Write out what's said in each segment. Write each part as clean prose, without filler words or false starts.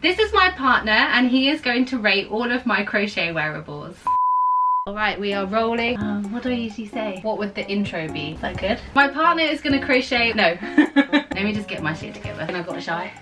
This is my partner and he is going to rate all of my crochet wearables. Alright, we are rolling. What do I usually say? What would the intro be? Is that good? My partner is gonna crochet. No. Let me just get my shit together. And I've got a shy.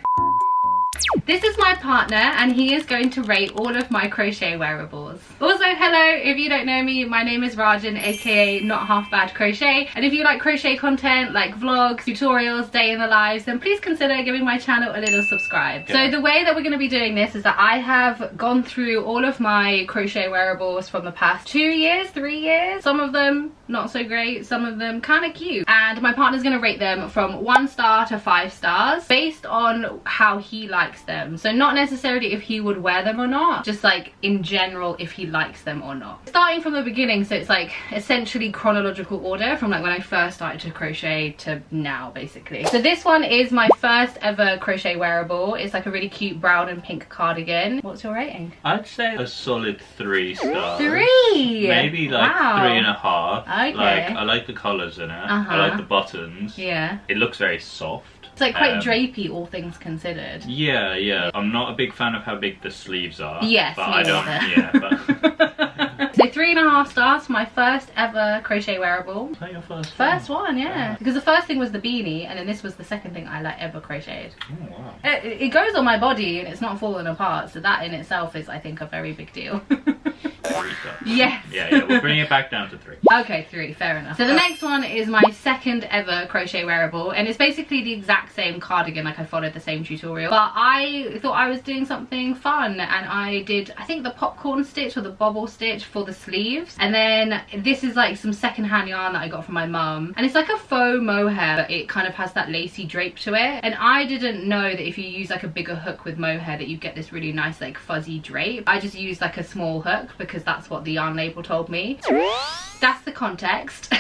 This is my partner and he is going to rate all of my crochet wearables. Also, hello, if you don't know me, my name is Rajan, aka Not Half Bad Crochet. And if you like crochet content, like vlogs, tutorials, day in the lives, then please consider giving my channel a little subscribe. Yeah. So the way that we're going to be doing this is that I have gone through all of my crochet wearables from the past 2 years, 3 years. Some of them not so great, some of them kind of cute. And my partner's going to rate them from 1 star to 5 stars based on how he likes them. So not necessarily if he would wear them or not, just like in general if he likes them or not. Starting from the beginning, so it's like essentially chronological order from like when I first started to crochet to now basically. So this one is my first ever crochet wearable. It's like a really cute brown and pink cardigan. What's your rating? I'd say a solid 3 stars. 3? Maybe like wow. 3.5. Okay. Like I like the colours in it. I like the buttons. Yeah. It looks very soft. It's like quite drapey, all things considered. Yeah, yeah. I'm not a big fan of how big the sleeves are. Yes, but me I don't. either. Yeah, but So 3.5 stars for my first ever crochet wearable. is that your first? First one, yeah. Because the first thing was the beanie, and then this was the second thing I like ever crocheted. Oh wow. It goes on my body and it's not falling apart, so that in itself is, I think, a very big deal. 3 stars. Yes. Yeah, we'll bring it back down to 3. Okay, 3, fair enough. So the next one is my second ever crochet wearable, and it's basically the exact same cardigan, like I followed the same tutorial, but I thought I was doing something fun, and I did, I think, the popcorn stitch or the bobble stitch for the sleeves, and then this is like some secondhand yarn that I got from my mum, and it's like a faux mohair, but it kind of has that lacy drape to it, and I didn't know that if you use like a bigger hook with mohair that you get this really nice like fuzzy drape. I just used like a small hook because that's what the yarn label told me. That's the context.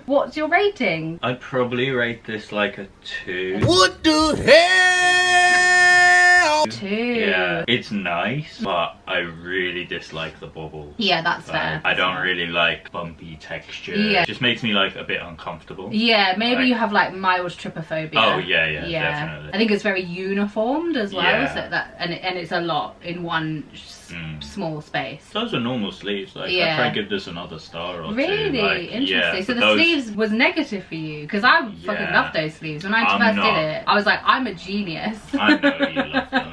What's your rating? I'd probably rate this like a 2. What the hell? 2. Yeah, it's nice, but I really dislike the bobbles. Yeah, that's Like, fair. I don't really like bumpy texture. Yeah. It just makes me like a bit uncomfortable. Yeah, maybe Like- you have like mild trypophobia. Oh yeah, definitely. I think it's very uniformed as well, Yeah. so that and it's a lot in one small space. Those are normal sleeves. Like Yeah. I try and give this another star or Really? 2. Like, Interesting. yeah, So but the sleeves was negative for you, because I fucking Yeah. love those sleeves. When I I'm first not. did it, I was like, I'm a genius. I know you love them.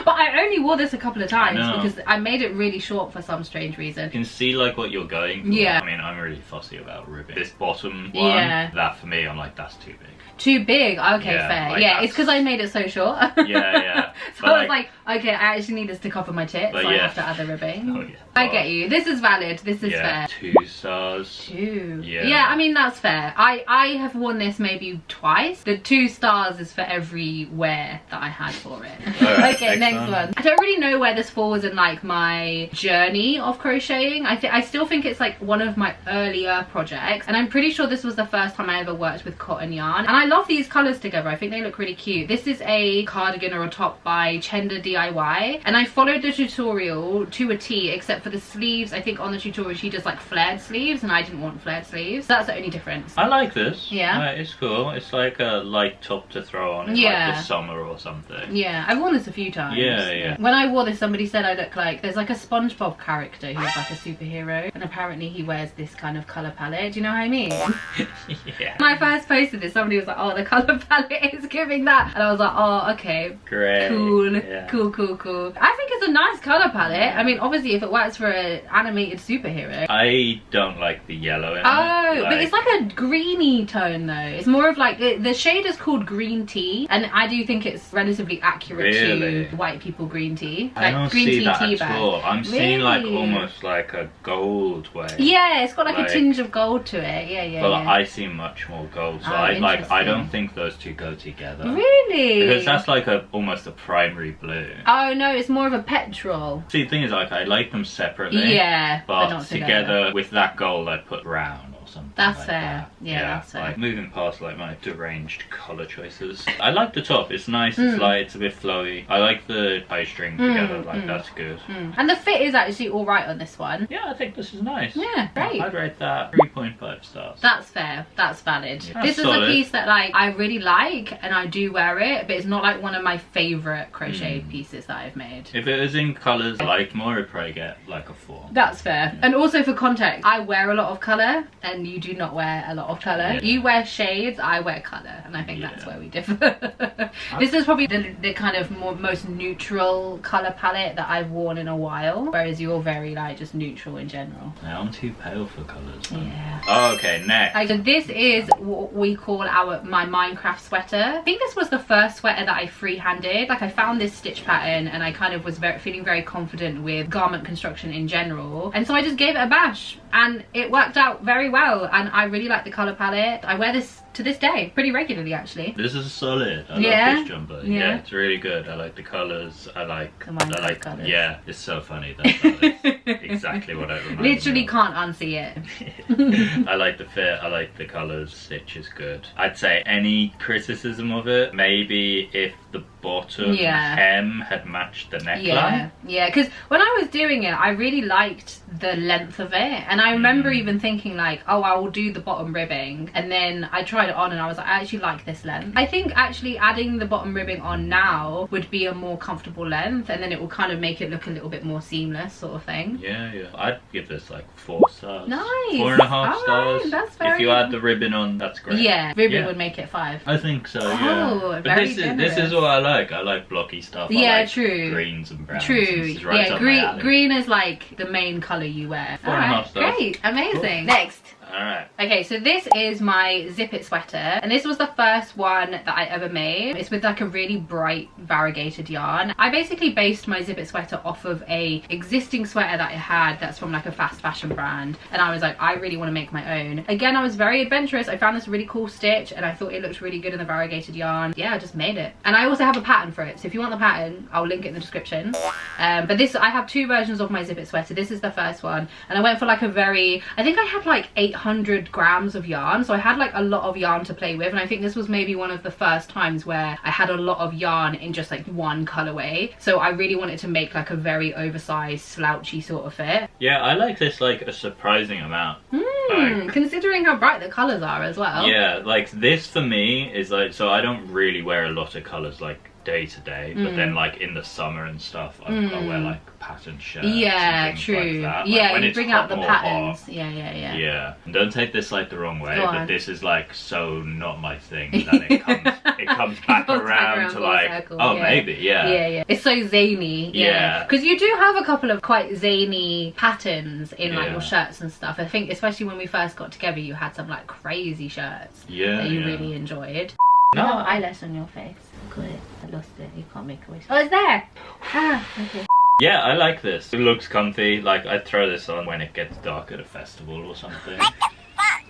But I only wore this a couple of times I know. because I made it really short for some strange reason. You can see like what you're going for. Yeah. I mean, I'm really fussy about ribbing. This bottom one, Yeah. that for me, I'm like, that's too big. Too big? Okay, Yeah, fair. like Yeah, that's- it's because I made it so short. Yeah. So But I was like, okay, I actually need this to cover my tits, But so I yeah. have to add the ribbing. Oh, yeah. I get you. This is valid. This is yeah, fair. 2 stars. 2. Yeah. Yeah, I mean, that's fair. I have worn this maybe twice. The 2 stars is for every wear that I had for it. Alright, Okay, next one. I don't really know where this falls in like my journey of crocheting. I still think it's like one of my earlier projects, and I'm pretty sure this was the first time I ever worked with cotton yarn, and I love these colors together. I think they look really cute. This is a cardigan or a top by Chanda DIY, and I followed the tutorial to a T, except for the sleeves. I think on the tutorial she does like flared sleeves, and I didn't want flared sleeves. That's the only difference. I like this. Yeah. It's cool. It's like a light top to throw on in Yeah. like the summer or something. Yeah, I've worn this a few times. Yeah. When I wore this, somebody said I look like, there's like a SpongeBob character who's like a superhero, and apparently he wears this kind of colour palette. Do you know what I mean? Yeah. When I first posted this, somebody was like, oh, the colour palette is giving that. And I was like, oh, okay. Great. Cool. Yeah. Cool. I think it's a nice colour palette. I mean, obviously, if it works for an animated superhero. I don't like the yellow in it. Oh, but it's like a greeny tone though. It's more of like, the shade is called green tea, and I do think it's relatively accurate Really? to white people green tea. I don't green see tea that tea at bag. all. I'm seeing like Really? almost like a gold way. Yeah, it's got like a Like- tinge of gold to it. Yeah. But I see much more gold, so Oh, I interesting. don't think those two go together. Really? Because that's like almost a primary blue. Oh no, it's more of a petrol. See, the thing is, like, I like them separately. Yeah, But not together with that gold, I'd put brown or something. That's like fair. that. Yeah, that's fair. Like moving past like my deranged colour choices. I like the top. It's nice. It's light. It's a bit flowy. I like the tie string together. Like that's good. And the fit is actually all right on this one. Yeah, I think this is nice. Yeah, great. I'd rate that 3.5 stars. That's fair. That's valid. Yeah, this that's is solid. a piece that like I really like and I do wear it, but it's not like one of my favourite crochet pieces that I've made. If it was in colours I liked more, I'd probably get like a 4. That's fair. And also for context, I wear a lot of colour and you do not wear a lot of colour. Yeah. You wear shades, I wear colour, and I think that's where we differ. This is probably the kind of most neutral colour palette that I've worn in a while, whereas you're very like just neutral in general. Now I'm too pale for colours. Yeah. Oh, okay, next. So this is what we call my Minecraft sweater. I think this was the first sweater that I freehanded. Like I found this stitch pattern and I kind of was feeling very confident with garment construction in general, and so I just gave it a bash and it worked out very well, and I really like the colour palette. I wear this to this day pretty regularly actually. This is solid. I Yeah? love this jumper. Yeah, it's really good. I like the colours. I like colours. Yeah, it's so funny. That's exactly what I remember. Literally can't unsee it. I like the fit. I like the colours. Stitch is good. I'd say any criticism of it, maybe if the bottom hem had matched the neckline. Yeah, because when I was doing it I really liked the length of it, and I remember even thinking like, oh, I will do the bottom ribbing, and then I tried it on and I was like, I actually like this length. I think actually adding the bottom ribbing on now would be a more comfortable length, and then it will kind of make it look a little bit more seamless sort of thing. Yeah, I'd give this like 4 stars. Nice. 4.5 stars. Right, that's very... If you add the ribbon on, that's great. Yeah, ribbon would make it 5. I think so, Oh, But very this is what I like. I like blocky stuff. I like true. Greens and browns. True. This is right up my alley. Green is like the main colour you wear. 4.5 stars. Great, amazing. Cool. Next. Alright. Okay, so this is my zip it sweater, and this was the first one that I ever made. It's with like a really bright variegated yarn. I basically based my zip it sweater off of a existing sweater that I had that's from like a fast fashion brand, and I was like, I really want to make my own. Again, I was very adventurous. I found this really cool stitch and I thought it looked really good in the variegated yarn. Yeah, I just made it. And I also have a pattern for it, so if you want the pattern, I'll link it in the description. But this, I have 2 versions of my zip it sweater. This is the first one, and I went for like a very, I think I had like 800 grams of yarn, so I had like a lot of yarn to play with, and I think this was maybe one of the first times where I had a lot of yarn in just like one colorway, so I really wanted to make like a very oversized slouchy sort of fit. Yeah, I like this like a surprising amount. Like, considering how bright the colors are as well. Yeah, like this for me is like, so I don't really wear a lot of colors like day to day, but then like in the summer and stuff I wear like patterned shirts. Yeah, and things true. like that. Yeah, like, when you it's bring hot out the or patterns. hot. Yeah. And don't take this like the wrong way, Go but on. this is like so not my thing that it comes back around to full like circle, oh yeah. maybe Yeah. It's so zany. Yeah. Because you do have a couple of quite zany patterns in like Yeah. your shirts and stuff. I think especially when we first got together, you had some like crazy shirts that you really enjoyed. No. You have eyelash on your face. Good. I lost it. You can't make a wish. Oh, it's there. Ah, okay. Yeah, I like this. It looks comfy. Like I'd throw this on when it gets dark at a festival or something.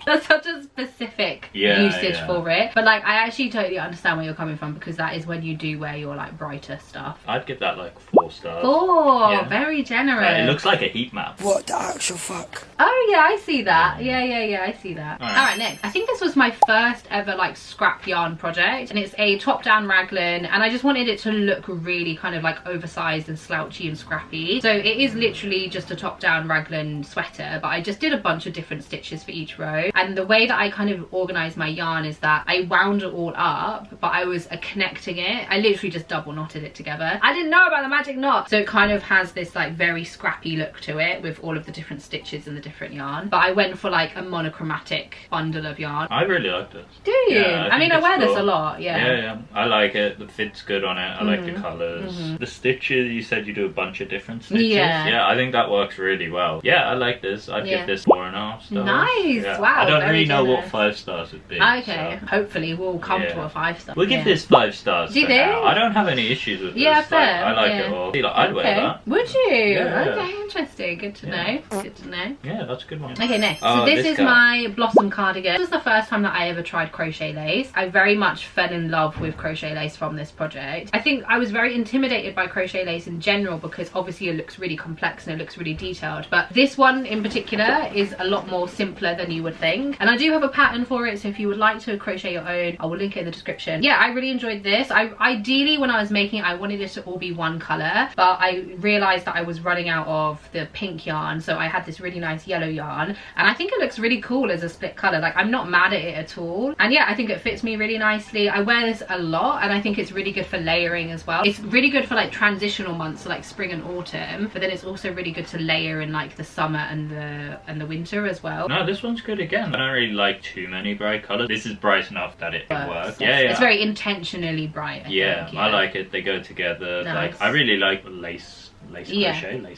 That's such a specific usage for it, but like I actually totally understand where you're coming from, because that is when you do wear your like brighter stuff. I'd give that like 4 stars. 4, very generous. It looks like a heat map. What the actual fuck? Oh yeah, I see that. Yeah, I see that. Alright, next. I think this was my first ever like scrap yarn project, and it's a top down raglan, and I just wanted it to look really kind of like oversized and slouchy and scrappy. So it is literally just a top down raglan sweater, but I just did a bunch of different stitches for each row. And the way that I kind of organized my yarn is that I wound it all up, but I was connecting it. I literally just double knotted it together. I didn't know about the magic knot. So it kind of has this like very scrappy look to it with all of the different stitches and the different yarn. But I went for like a monochromatic bundle of yarn. I really like this. Do you? Yeah, I mean, I wear cool. this a lot, Yeah, I like it. The fit's good on it. I like the colours. The stitches, you said you do a bunch of different stitches. Yeah. I think that works really well. Yeah, I like this. I'd give this 4.5 stars. Nice. Wow. I don't really know generous. what 5 stars would be. Okay. So. Hopefully we'll come to a 5-star. We'll give this 5 stars. Do you for now. think? I don't have any issues with this. Yeah, Like, fair. I like it all. I'd wear that. Would you? Yeah. Okay, interesting. Good to know. Good to know. Yeah, that's a good one. Okay, next. Oh, so this is guy. my blossom cardigan. This was the first time that I ever tried crochet lace. I very much fell in love with crochet lace from this project. I think I was very intimidated by crochet lace in general, because obviously it looks really complex and it looks really detailed. But this one in particular is a lot more simpler than you would think. link, and I do have a pattern for it, so if you would like to crochet your own, I will link it in the description. Yeah, I really enjoyed this. Ideally when I was making it, I wanted it to all be one color, but I realized that I was running out of the pink yarn, so I had this really nice yellow yarn, and I think it looks really cool as a split color. Like, I'm not mad at it at all, and yeah, I think it fits me really nicely. I wear this a lot, and I think it's really good for layering as well. It's really good for like transitional months, so like spring and autumn, but then it's also really good to layer in like the summer and the winter as well. No, this one's good again. I don't really like too many bright colors. This is bright enough that it works. Yeah, it's very intentionally bright. I think. I like it. They go together. Nice. Like, I really like lace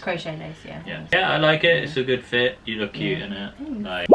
crochet lace. Yeah, I like it. It's a good fit. You look cute in it. Like,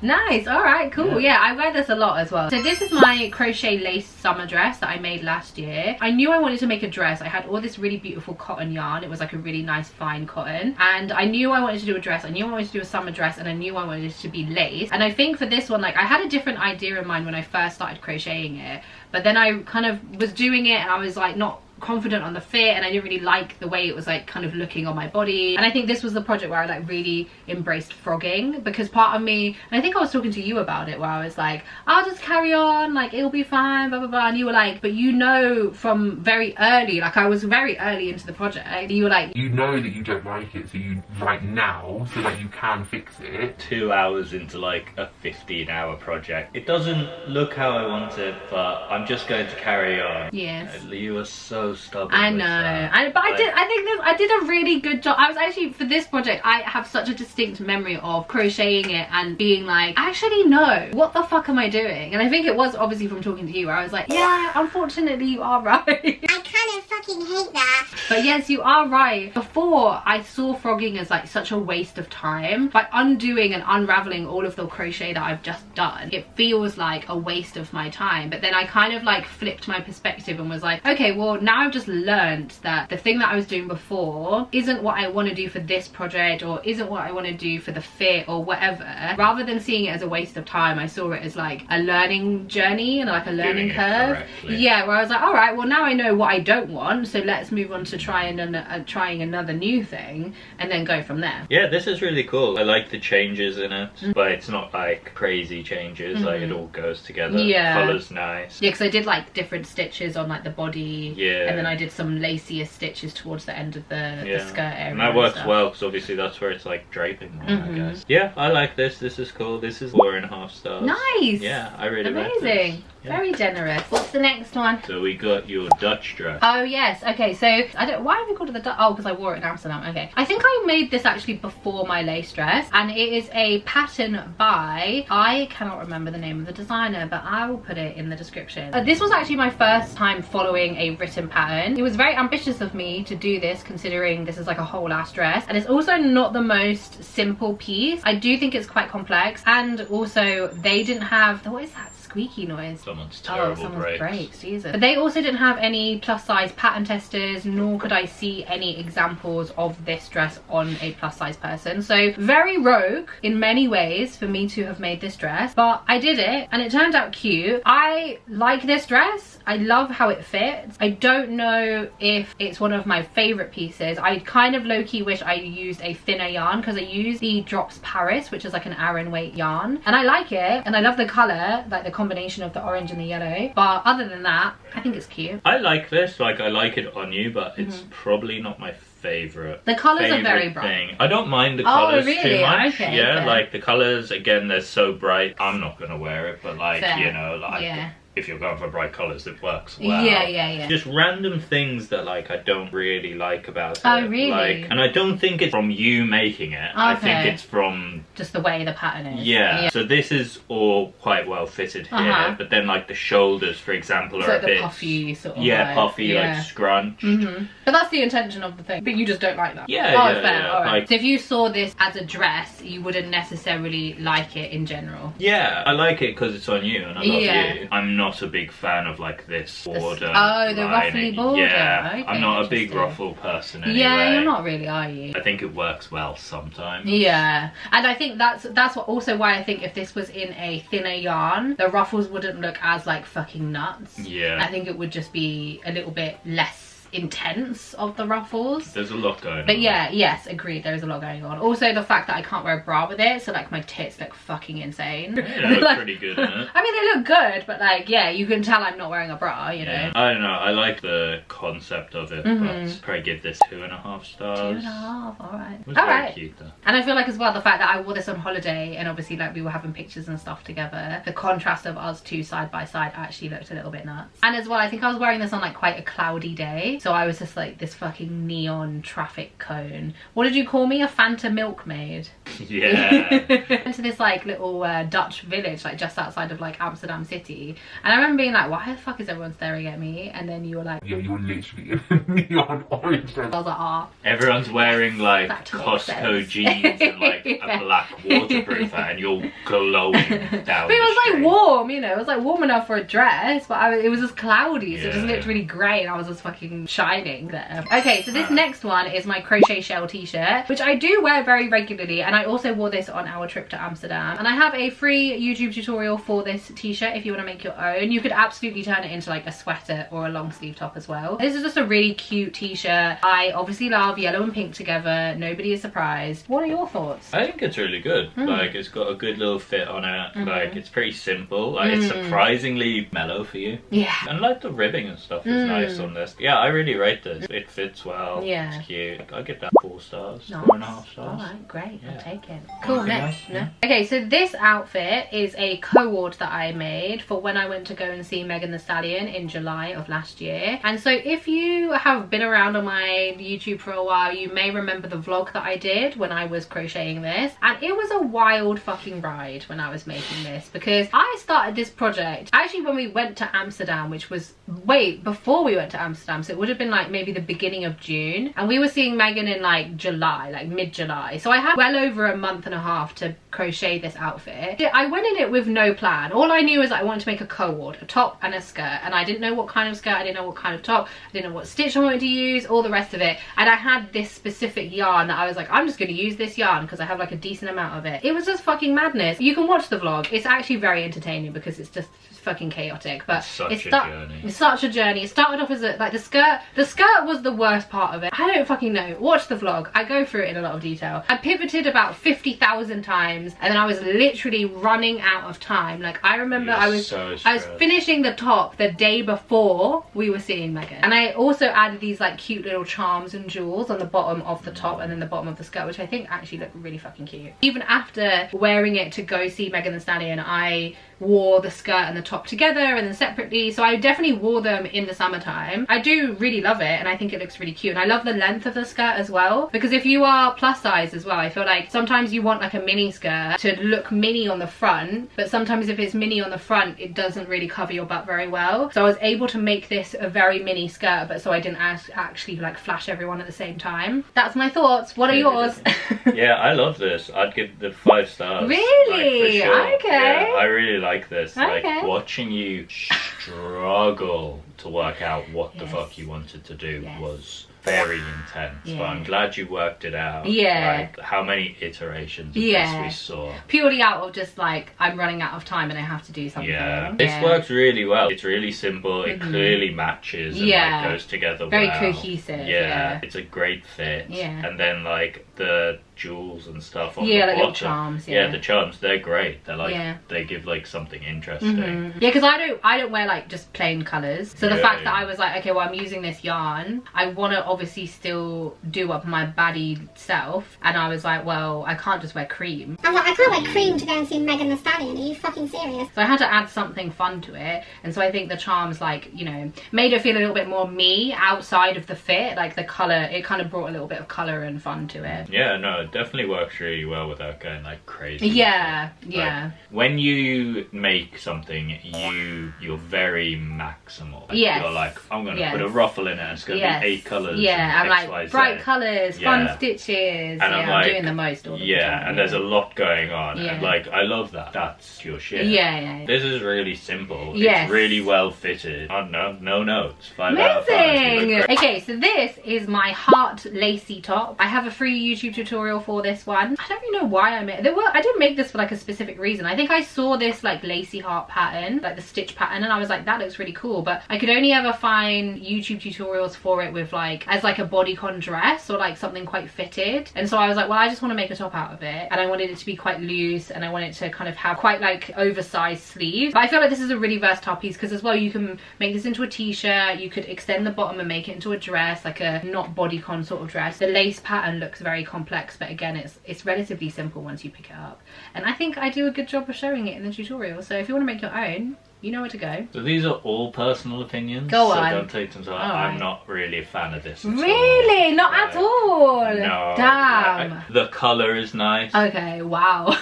nice. All right, cool. Yeah, I wear this a lot as well. So this is my crochet lace summer dress that I made last year. I knew I wanted to make a dress. I had all this really beautiful cotton yarn. It was like a really nice fine cotton, and I knew I wanted to do a dress. I knew I wanted to do a summer dress, and I knew I wanted it to be lace. And I think for this one, like, I had a different idea in mind when I first started crocheting it, but then I kind of was doing it and I was like not confident on the fit, and I didn't really like the way it was like kind of looking on my body. And I think this was the project where I like really embraced frogging, because part of me, and I think I was talking to you about it, where I was like, I'll just carry on, like it'll be fine, blah blah blah, and you were like, but you know from very early, like I was very early into the project, and you were like, you know that you don't like it, so you write now so that you can fix it. 2 hours into like a 15-hour project, it doesn't look how I want it, but I'm just going to carry on. Yes, you are so stubborn. I know, but like, I did a really good job. I was actually, for this project, I have such a distinct memory of crocheting it and being like, actually no, what the fuck am I doing? And I think it was obviously from talking to you, where I was like, yeah, unfortunately you are right. I kind of fucking hate that. But yes, you are right. Before, I saw frogging as like such a waste of time. By undoing and unraveling all of the crochet that I've just done, it feels like a waste of my time. But then I kind of like flipped my perspective and was like, okay, well now I've just learned that the thing that I was doing before isn't what I want to do for this project, or isn't what I want to do for the fit or whatever. Rather than seeing it as a waste of time, I saw it as like a learning journey and like a learning curve. Yeah, where I was like, all right, well now I know what I don't want, so let's move on to trying another new thing and then go from there. Yeah, this is really cool. I like the changes in it, but it's not like crazy changes. Like, it all goes together. Yeah, color's nice. Yeah, because I did like different stitches on like the body. Yeah, and then I did some lacier stitches towards the end of the skirt area. And that works well, because obviously that's where it's like draping more, I guess. Yeah, I like this. This is cool. This is 4.5 stars. Nice. Yeah, I really like this. Amazing. Yeah. Very generous. What's the next one? So we got your Dutch dress. Oh yes. Okay. So why have we called it the Dutch? Oh, because I wore it in Amsterdam. Okay. I think I made this actually before my lace dress, and it is a pattern by, I cannot remember the name of the designer, but I will put it in the description. This was actually my first time following a written pattern. It was very ambitious of me to do this, considering this is like a whole ass dress, and it's also not the most simple piece. I do think it's quite complex, and also they didn't have, what is that squeaky noise? Someone's terrible brakes. Jesus. But they also didn't have any plus size pattern testers, nor could I see any examples of this dress on a plus size person. So very rogue in many ways for me to have made this dress, but I did it and it turned out cute. I like this dress. I love how it fits. I don't know if it's one of my favorite pieces. I kind of low-key wish I used a thinner yarn, because I used the Drops Paris, which is like an Aran weight yarn, and I like it and I love the color, like the combination of the orange and the yellow. But other than that, I think it's cute. I like this. Like, I like it on you, but it's probably not my favorite. The colours are very bright. I don't mind the colours really? too much. Okay, yeah, fair. Like the colours, again, they're so bright. I'm not gonna wear it, but like, Fair. you know, like, yeah, if you're going for bright colours, it works well. Yeah. Just random things that like I don't really like about it. Oh, really? Like, and I don't think it's from you making it. Okay. I think it's from just the way the pattern is. Yeah. So this is all quite well fitted here, but then like the shoulders, for example, are like a bit puffy sort of. Yeah, puffy, like scrunched. But that's the intention of the thing. But you just don't like that. Yeah. Fair. All right. Like, so if you saw this as a dress, you wouldn't necessarily like it in general. Yeah, I like it because it's on you, and I love you. I'm not a big fan of like this border. The ruffly border. Yeah, okay, I'm not a big ruffle person anyway. Yeah, you're not really, are you? I think it works well sometimes. Yeah, and I think that's what also why I think if this was in a thinner yarn, the ruffles wouldn't look as like fucking nuts. Yeah, I think it would just be a little bit less intense of the ruffles. There's a lot going on. But yeah, yes, agreed, there is a lot going on. Also the fact that I can't wear a bra with it, so like my tits look fucking insane. Yeah, they look pretty good, innit? I mean, they look good, but like, yeah, you can tell I'm not wearing a bra, you know. Yeah. I don't know, I like the concept of it, but probably give this 2.5 stars. 2.5, alright. It was very cute though. And I feel like as well, the fact that I wore this on holiday, and obviously like we were having pictures and stuff together, the contrast of us two side by side actually looked a little bit nuts. And as well, I think I was wearing this on like quite a cloudy day, so I was just like this fucking neon traffic cone. What did you call me? A Fanta milkmaid? Yeah. Went to this like little Dutch village like just outside of like Amsterdam city, and I remember being like, why the fuck is everyone staring at me? And then you were like, yeah, you were literally in neon orange. I was like, ah. Everyone's wearing like Costco jeans and like a black waterproofer, and you're glowing down. But it was like warm, you know, it was like warm enough for a dress, but it was just cloudy, so it just looked really grey, and I was just fucking shining there. Okay, so this next one is my crochet shell t-shirt, which I do wear very regularly, and I also wore this on our trip to Amsterdam. And I have a free YouTube tutorial for this t-shirt if you want to make your own. You could absolutely turn it into like a sweater or a long sleeve top as well. This is just a really cute t-shirt. I obviously love yellow and pink together. Nobody is surprised. What are your thoughts? I think it's really good. Like, it's got a good little fit on it. Like, it's pretty simple. Like, it's surprisingly mellow for you. Yeah. And like the ribbing and stuff is nice on this. Yeah, I really rate this. It fits well. Yeah. It's cute. I give that 4 stars. Nice. 4.5 stars. Alright, great. Yeah. I'll take it. Cool, Okay, next. nice. Yeah. Okay, so this outfit is a co-ord that I made for when I went to go and see Megan Thee Stallion in July of last year. And so if you have been around on my YouTube for a while, you may remember the vlog that I did when I was crocheting this. And it was a wild fucking ride when I was making this, because I started this project actually when we went to Amsterdam, which was before we went to Amsterdam, so it would have been like maybe the beginning of June, and we were seeing Megan in like July, like mid-July. So I had well over a month and a half to crochet this outfit. I went in it with no plan. All I knew is I wanted to make a co-ord, a top and a skirt, and I didn't know what kind of skirt, I didn't know what kind of top, I didn't know what stitch I wanted to use, all the rest of it. And I had this specific yarn that I was like, I'm just going to use this yarn because I have like a decent amount of it. It was just fucking madness. You can watch the vlog. It's actually very entertaining because it's just fucking chaotic, but it's such a journey. It started off as like the skirt was the worst part of it. I don't fucking know. Watch the vlog. I go through it in a lot of detail. I pivoted about 50,000 times, and then I was literally running out of time. Like, I remember I was finishing the top the day before we were seeing Megan, and I also added these like cute little charms and jewels on the bottom of the top and then the bottom of the skirt, which I think actually look really fucking cute. Even after wearing it to go see Megan Thee Stallion, I wore the skirt and the top together and then separately, so I definitely wore them in the summertime. I do really love it, and I think it looks really cute, and I love the length of the skirt as well, because if you are plus size as well, I feel like sometimes you want like a mini skirt to look mini on the front, but sometimes if it's mini on the front, it doesn't really cover your butt very well. So I was able to make this a very mini skirt, but so I didn't actually like flash everyone at the same time. That's my thoughts. What are yours? Yeah, I love this. I'd give the 5 stars. Really? Like, for sure. Okay. Yeah, I really like this. Okay. Like, watching you struggle to work out what the fuck you wanted to do was very intense, but I'm glad you worked it out. Like, how many iterations of this we saw. Purely out of just like, I'm running out of time and I have to do something. This works really well. It's really simple. It clearly matches and like goes together very well. cohesive. It's a great fit. And then like the jewels and stuff on the like bottom. little charms. The charms, they're great. They're like they give like something interesting. Yeah, because I don't wear like just plain colours. So the fact that I was like, okay, well, I'm using this yarn, I want to obviously still do up my baddie self, and I was like, well, I can't just wear cream. I'm like, I can't wear cream to go and see Megan Thee Stallion. Are you fucking serious? So I had to add something fun to it, and so I think the charms, like, you know, made it feel a little bit more me outside of the fit. Like the colour, it kind of brought a little bit of colour and fun to it. Yeah, no, it definitely works really well without going like crazy. Like, when you make something, you're very maximal. Like, you're like, I'm gonna put a ruffle in it and it's gonna be 8 colours Yeah, and like bright colours, fun stitches. And I'm doing the most all the time. And there's a lot going on. And like, I love that. That's your shit. Yeah. This is really simple. Yes. It's really well fitted. Oh, no notes. 5 Amazing. out of 5. Okay, so this is my heart lacy top. I have a free YouTube tutorial for this one. I don't really know why I made it. I didn't make this for like a specific reason. I think I saw this like lacy heart pattern, like the stitch pattern, and I was like, that looks really cool. But I could only ever find YouTube tutorials for it with like, as like a bodycon dress or like something quite fitted. And so I was like, well, I just want to make a top out of it. And I wanted it to be quite loose, and I wanted it to kind of have quite like oversized sleeves. But I feel like this is a really versatile piece because as well, you can make this into a t-shirt. You could extend the bottom and make it into a dress, like a not bodycon sort of dress. The lace pattern looks very complex, but again, it's relatively simple once you pick it up. And I think I do a good job of showing it in the tutorial. So if you want to make your own, you know where to go. So these are all personal opinions. Go on. So don't take them to heart. I'm not really a fan of this. Really? Not at all? No. Damn. The colour is nice. Okay, wow.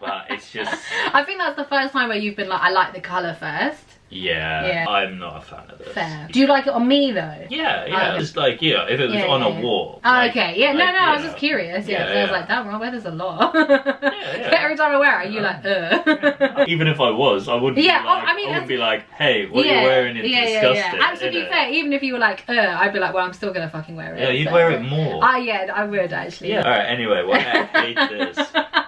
But it's just... I think that's the first time where you've been like, I like the colour first. Yeah, I'm not a fan of this. Fair. Do you like it on me though? Yeah. Just like, if it was on a wall. Oh, okay. Yeah, no, I was just curious. Yeah, I was like, damn, I wear this a lot. Every time I wear it, you like, Even if I was, I wouldn't be like, I wouldn't be like, hey, what you're wearing is disgusting. And to be fair, even if you were like, I'd be like, well, I'm still gonna fucking wear it. Yeah, you'd wear it more. Yeah, I would actually. Yeah. Alright, anyway, I hate this.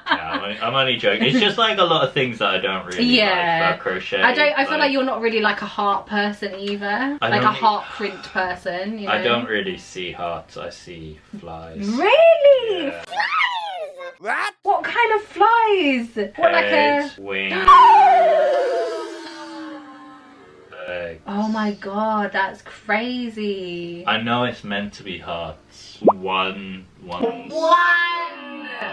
I'm only joking. It's just like a lot of things that I don't really like about crochet. I feel like you're not really like a heart person either. Like a heart print person, you know? I don't really see hearts, I see flies. Really? Yeah. Flies? What kind of flies? What, like a... wings. Oh my god, that's crazy. I know it's meant to be hearts. One.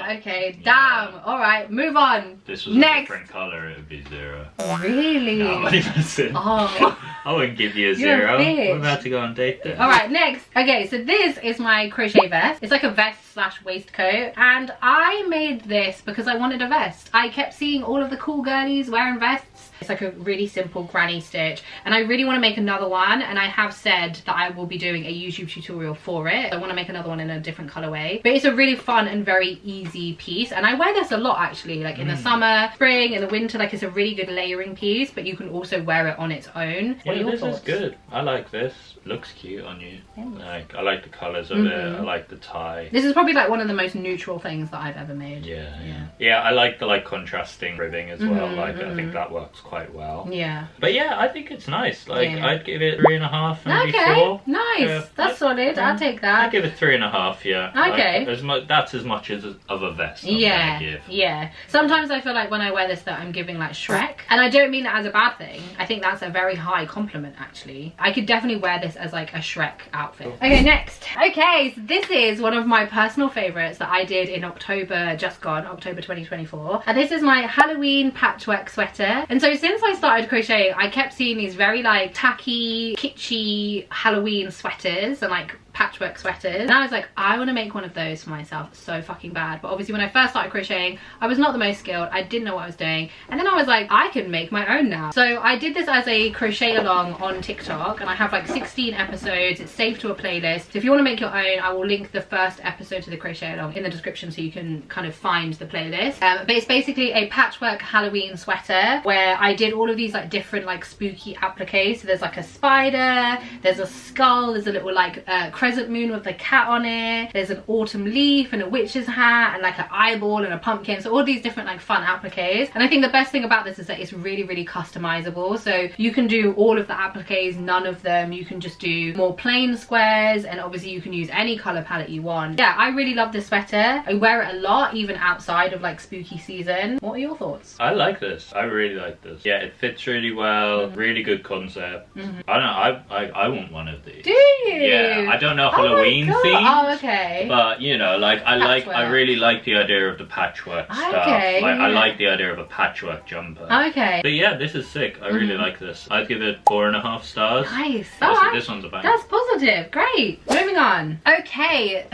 Okay, damn. Alright, move on. This was a different colour, it would be 0. Really? No, I'm only messing. Oh. I wouldn't give you a 0. We're about to go on a date then. Alright, next. Okay, so this is my crochet vest. It's like a vest / waistcoat. And I made this because I wanted a vest. I kept seeing all of the cool girlies wearing vests. It's like a really simple granny stitch, and I really want to make another one, and I have said that I will be doing a YouTube tutorial for it. I want to make another one in a different colorway, but it's a really fun and very easy piece, and I wear this a lot actually, like in the summer, spring, in the winter. Like, it's a really good layering piece, but you can also wear it on its own. What are your thoughts? Is good. I like this. Looks cute on you. Like, I like the colors of it. I like the tie. This is probably like one of the most neutral things that I've ever made. Yeah, I like the like contrasting ribbing as well. Like, I think that works quite well. Yeah. But yeah, I think it's nice. Like, I'd give it 3.5, maybe 4. Nice. That's solid. I'll take that. I'd give it 3.5. Yeah. Okay. Like, that's as much as of a vest. I'm gonna give. Yeah. Sometimes I feel like when I wear this that I'm giving like Shrek, and I don't mean that as a bad thing. I think that's a very high compliment actually. I could definitely wear this as like a Shrek outfit. Okay, next. Okay, so this is one of my personal favorites that I did in October, just gone, October 2024. And this is my Halloween patchwork sweater. And so since I started crocheting, I kept seeing these very like tacky, kitschy Halloween sweaters and like patchwork sweaters, and I was like, I want to make one of those for myself so fucking bad. But obviously when I first started crocheting, I was not the most skilled. I didn't know what I was doing, and then I was like, I can make my own now. So I did this as a crochet along on TikTok, and I have like 16 episodes. It's saved to a playlist, so if you want to make your own, I will link the first episode to the crochet along in the description so you can kind of find the playlist. But it's basically a patchwork Halloween sweater where I did all of these like different like spooky appliques. So there's like a spider, there's a skull, there's a little like crescent moon with a cat on it, there's an autumn leaf and a witch's hat and like an eyeball and a pumpkin. So all these different like fun appliques, and I think the best thing about this is that it's really customizable. So you can do all of the appliques, none of them. You can just do more plain squares, and obviously you can use any color palette you want. Yeah, I really love this sweater. I wear it a lot even outside of like spooky season. What are your thoughts? I like this. I really like this. Yeah, it fits really well. Really good concept. I don't know, I want one of these. Do you? Yeah, I don't know Halloween themed. Oh, okay. But you know, like I really like the idea of the patchwork stuff. Okay, like I like the idea of a patchwork jumper. Okay. But yeah, this is sick. I really like this. I'd give it 4.5 stars. Nice. This one's a bang. That's positive. Great. Moving on. Okay.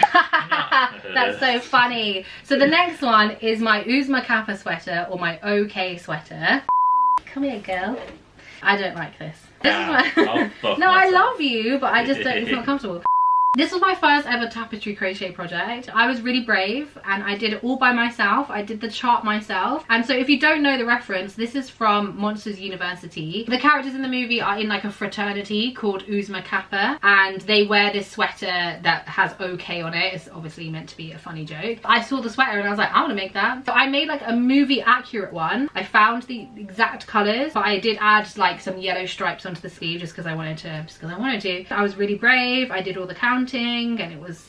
That's so funny. So the next one is my Uzma Kappa sweater, or my OK sweater. Come here, girl. I don't like this. No, I love you, but I just don't, it's not comfortable. This was my first ever tapestry crochet project. I was really brave and I did it all by myself. I did the chart myself. And so if you don't know the reference, this is from Monsters University. The characters in the movie are in like a fraternity called Uzma Kappa, and they wear this sweater that has OK on it. It's obviously meant to be a funny joke. I saw the sweater and I was like, I want to make that. So I made like a movie accurate one. I found the exact colours, but I did add like some yellow stripes onto the sleeve just because I wanted to. I was really brave. I did all the counting and it was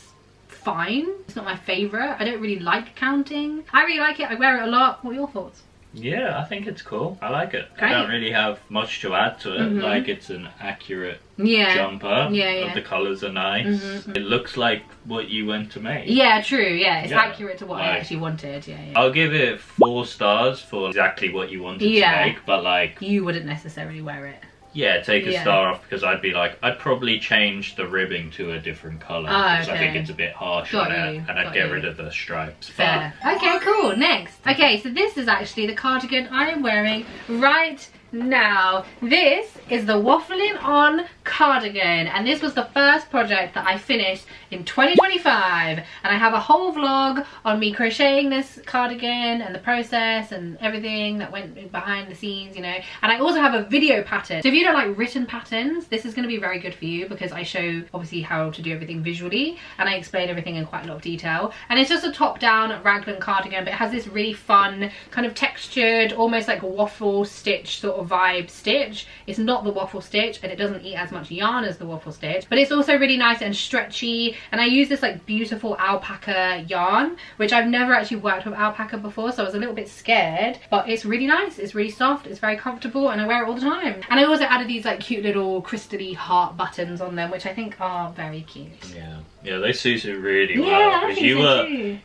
fine. It's not my favourite. I don't really like counting. I really like it. I wear it a lot. What are your thoughts? Yeah, I think it's cool. I like it. Great. I don't really have much to add to it. Like, it's an accurate jumper. The colours are nice. It looks like what you went to make. Yeah, true. Yeah, it's accurate to what I actually wanted. I'll give it 4 stars for exactly what you wanted to make, but like, you wouldn't necessarily wear it. Yeah, take a star off, because I'd be like, I'd probably change the ribbing to a different colour, because I think it's a bit harsh on it, and I'd get rid of the stripes. Fair. Okay, cool. Next. Okay, so this is actually the cardigan I am wearing right now. This is the Waffling On cardigan, and this was the first project that I finished in 2025, and I have a whole vlog on me crocheting this cardigan and the process and everything that went behind the scenes, you know. And I also have a video pattern, so if you don't like written patterns, this is going to be very good for you, because I show obviously how to do everything visually and I explain everything in quite a lot of detail. And it's just a top down raglan cardigan, but it has this really fun kind of textured, almost like a waffle stitch sort of vibe stitch. It's not the waffle stitch and it doesn't eat as much yarn as the waffle stitch, but it's also really nice and stretchy. And I use this like beautiful alpaca yarn, which I've never actually worked with alpaca before, so I was a little bit scared, but it's really nice, it's really soft, it's very comfortable, and I wear it all the time. And I also added these like cute little crystally heart buttons on them, which I think are very cute. Yeah, they suit it really well. Because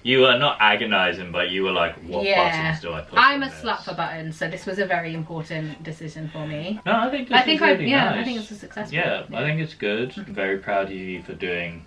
you were not agonising, but you were like, what buttons do I put I'm a slut for buttons, so this was a very important decision for me. No, I think this is really nice. I think it's a successful. Yeah, I think it's good. I'm very proud of you for doing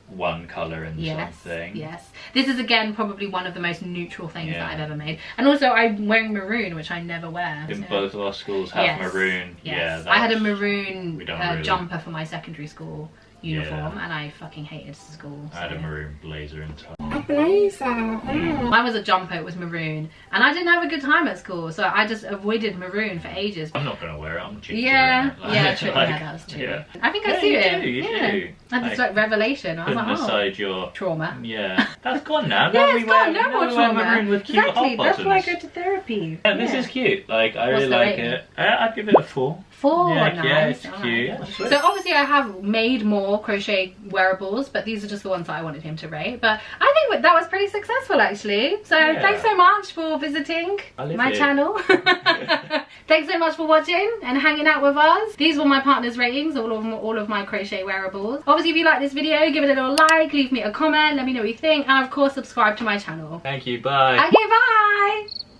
one colour and something. Yes. This is again probably one of the most neutral things that I've ever made. And also I'm wearing maroon, which I never wear. In both of our schools have maroon. Yes. I had a maroon jumper for my secondary school uniform, and I fucking hated school. I had a maroon blazer and top. A blazer. Mine was a jumper, it was maroon, and I didn't have a good time at school, so I just avoided maroon for ages. I'm not gonna wear it. I'm ginger. True. That's true. I think I see it. You do. I had this like revelation. I was like, aside your trauma. Yeah, that's gone now. It's gone. No more trauma. Maroon with cute hot buttons. That's why I go to therapy. Yeah, this is cute. Like, I really like it. I'd give it a 4. 4, yeah, nice. Yeah, it's cute. So obviously I have made more crochet wearables, but these are just the ones that I wanted him to rate. But I think that was pretty successful actually. So thanks so much for visiting my channel. Thanks so much for watching and hanging out with us. These were my partner's ratings, all of my crochet wearables. Obviously if you like this video, give it a little like, leave me a comment, let me know what you think, and of course subscribe to my channel. Thank you, bye. Okay, bye.